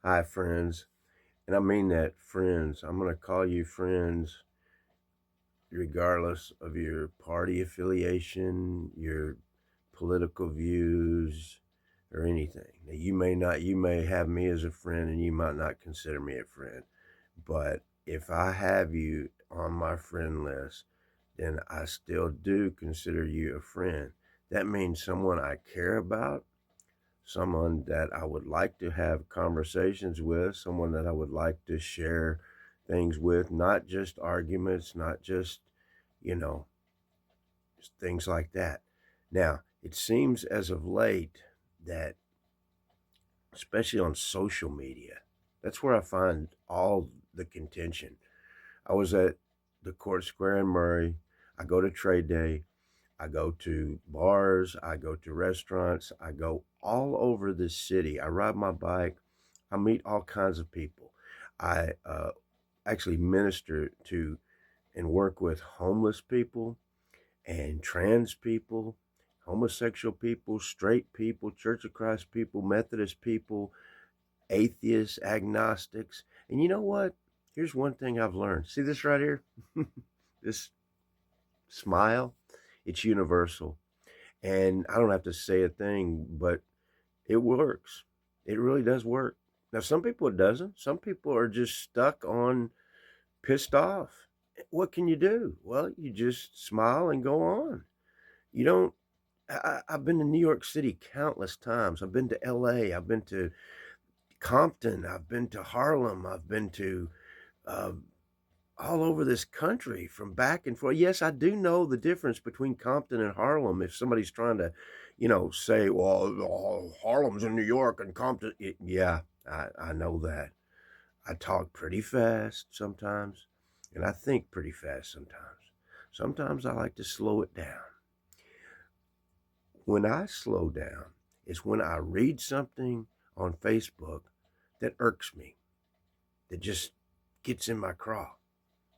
Hi, friends. And I mean that, friends. I'm going to call you friends regardless of your party affiliation, your political views, or anything. Now, you may have me as a friend and you might not consider me a friend. But if I have you on my friend list, then I still do consider you a friend. That means someone I care about, someone that I would like to have conversations with, someone that I would like to share things with, not just arguments, not just, you know, things like that. Now, it seems as of late that, especially on social media, that's where I find all the contention. I was at the Court Square in Murray. I go to Trade Day. I go to bars, I go to restaurants, I go all over the city. I ride my bike, I meet all kinds of people. I actually minister to and work with homeless people and trans people, homosexual people, straight people, Church of Christ people, Methodist people, atheists, agnostics. And you know what? Here's one thing I've learned. See this right here? This smile? It's universal. And I don't have to say a thing, but it works. It really does work. Now, some people it doesn't. Some people are just stuck on pissed off. What can you do? Well, you just smile and go on. You don't. I've been to New York City countless times. I've been to LA. I've been to Compton. I've been to Harlem. I've been to uh, all over this country from back and forth. Yes, I do know the difference between Compton and Harlem. If somebody's trying to, say, well, Harlem's in New York and Compton, yeah, I know that. I talk pretty fast sometimes, and I think pretty fast sometimes. Sometimes I like to slow it down. When I slow down, is when I read something on Facebook that irks me, that just gets in my craw.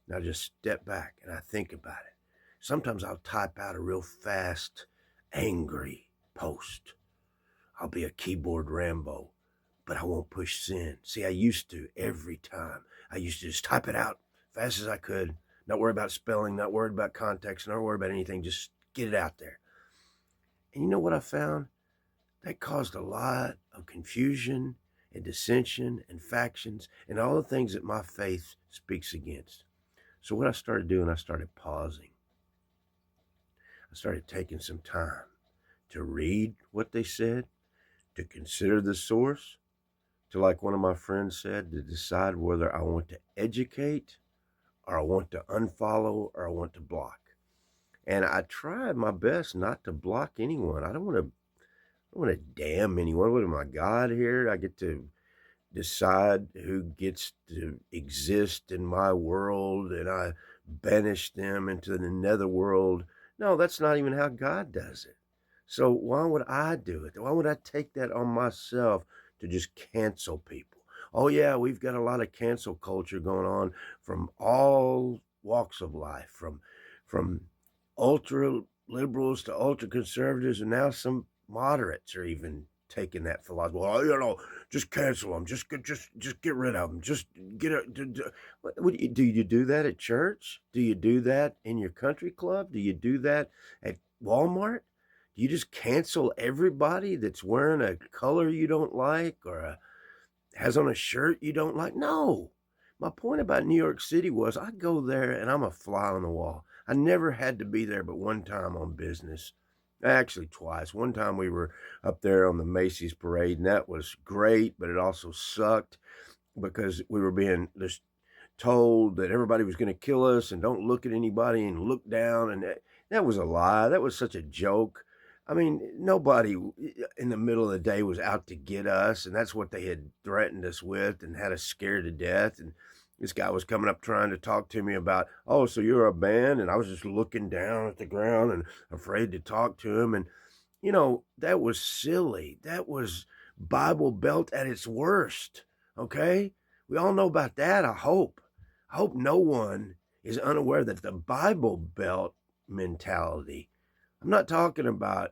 Now just step back and I think about it. Sometimes I'll type out a real fast, angry post. I'll be a keyboard Rambo, but I won't push send. See, I used to every time. I used to just type it out fast as I could, not worry about spelling, not worried about context, not worry about anything, just get it out there. And you know what I found? That caused a lot of confusion and dissension and factions and all the things that my faith speaks against. So what I started doing, I started pausing. I started taking some time to read what they said, to consider the source, to, like one of my friends said, to decide whether I want to educate or I want to unfollow or I want to block. And I tried my best not to block anyone. I don't want to damn anyone. What am I, God here? I get to decide who gets to exist in my world and I banish them into the netherworld. No, that's not even how God does it. So why would I do it? Why would I take that on myself to just cancel people? Oh yeah, we've got a lot of cancel culture going on from all walks of life, from ultra liberals to ultra conservatives, and now some moderates are even taking that philosophy. Well, just cancel them. Just get rid of them. Just get it. Do you do that at church? Do you do that in your country club? Do you do that at Walmart? Do you just cancel everybody that's wearing a color you don't like or has on a shirt you don't like? No. My point about New York City was I go there and I'm a fly on the wall. I never had to be there but one time on business. Actually, twice. One time we were up there on the Macy's parade, and that was great, but it also sucked because we were being just told that everybody was going to kill us and don't look at anybody and look down. And that was a lie. That was such a joke. I mean, nobody in the middle of the day was out to get us, and that's what they had threatened us with and had us scared to death. And this guy was coming up trying to talk to me about, oh, so you're a band? And I was just looking down at the ground and afraid to talk to him. And, that was silly. That was Bible Belt at its worst. Okay? We all know about that, I hope. I hope no one is unaware that the Bible Belt mentality, I'm not talking about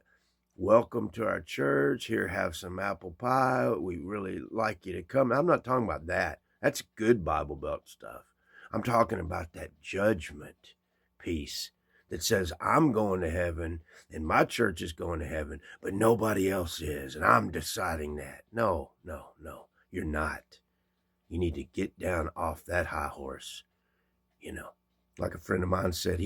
welcome to our church. Here, have some apple pie. We really like you to come. I'm not talking about that. That's good Bible Belt stuff. I'm talking about that judgment piece that says, I'm going to heaven and my church is going to heaven, but nobody else is. And I'm deciding that. No, you're not. You need to get down off that high horse. Like a friend of mine said,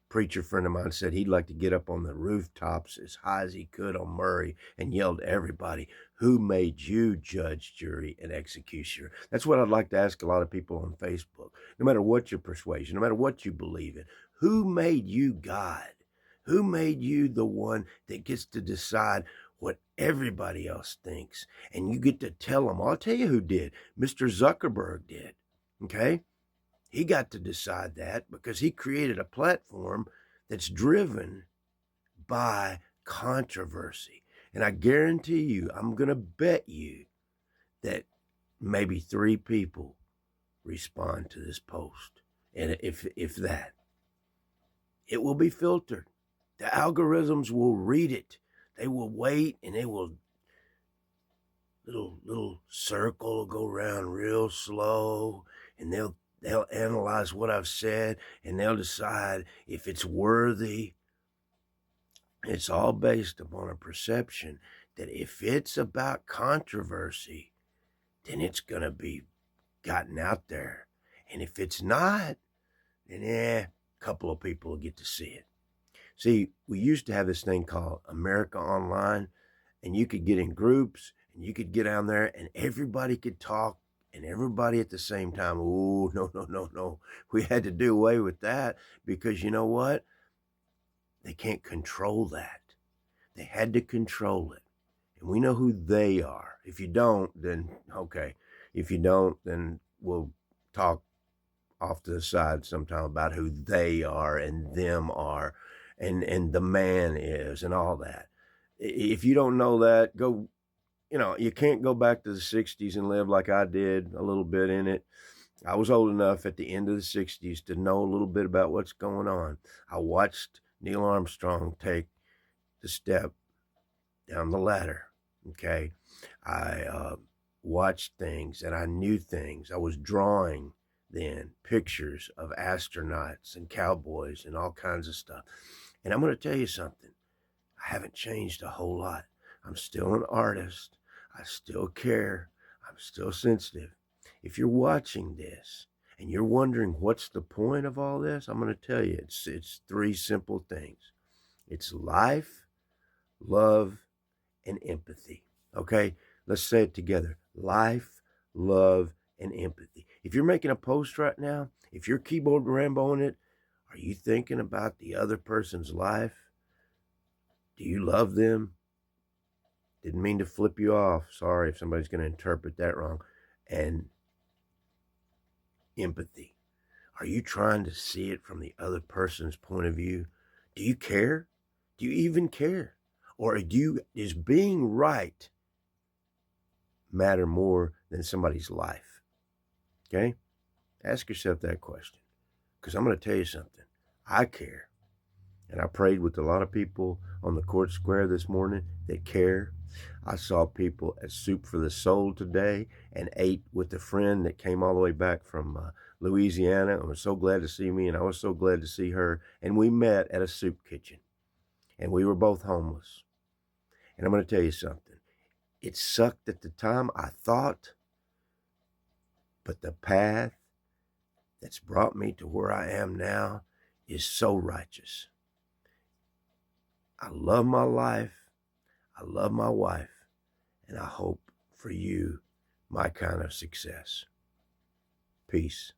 preacher friend of mine said he'd like to get up on the rooftops as high as he could on Murray and yell to everybody, who made you judge, jury, and executioner? That's what I'd like to ask a lot of people on Facebook. No matter what your persuasion, no matter what you believe in, who made you God? Who made you the one that gets to decide what everybody else thinks? And you get to tell them. I'll tell you who did. Mr. Zuckerberg did. Okay? He got to decide that because he created a platform that's driven by controversy. And I guarantee you, I'm going to bet you that maybe 3 people respond to this post. And if that, it will be filtered. The algorithms will read it. They will wait and they will, little circle will go around real slow, and they'll analyze what I've said, and they'll decide if it's worthy. It's all based upon a perception that if it's about controversy, then it's going to be gotten out there. And if it's not, then a couple of people will get to see it. See, we used to have this thing called America Online, and you could get in groups, and you could get down there, and everybody could talk, and everybody at the same time. Oh, no. We had to do away with that because you know what? They can't control that. They had to control it. And we know who they are. If you don't, then okay. If you don't, then we'll talk off to the side sometime about who they are and them are and the man is and all that. If you don't know that, go. You can't go back to the 60s and live like I did a little bit in it. I was old enough at the end of the 60s to know a little bit about what's going on. I watched Neil Armstrong take the step down the ladder, okay? I watched things and I knew things. I was drawing then pictures of astronauts and cowboys and all kinds of stuff. And I'm going to tell you something. I haven't changed a whole lot. I'm still an artist. I still care. I'm still sensitive. If you're watching this and you're wondering what's the point of all this, I'm going to tell you it's 3 simple things. It's life, love, and empathy. Okay? Let's say it together. Life, love, and empathy. If you're making a post right now, if you're keyboard Ramboing it, are you thinking about the other person's life? Do you love them? Didn't mean to flip you off. Sorry if somebody's going to interpret that wrong. And empathy. Are you trying to see it from the other person's point of view? Do you care? Do you even care? Or is being right matter more than somebody's life? Okay? Ask yourself that question. Because I'm going to tell you something. I care. And I prayed with a lot of people on the court square this morning that care. I saw people at Soup for the Soul today and ate with a friend that came all the way back from Louisiana and was so glad to see me, and I was so glad to see her. And we met at a soup kitchen, and we were both homeless. And I'm going to tell you something. It sucked at the time, I thought, but the path that's brought me to where I am now is so righteous. I love my life. I love my wife. And I hope for you my kind of success. Peace.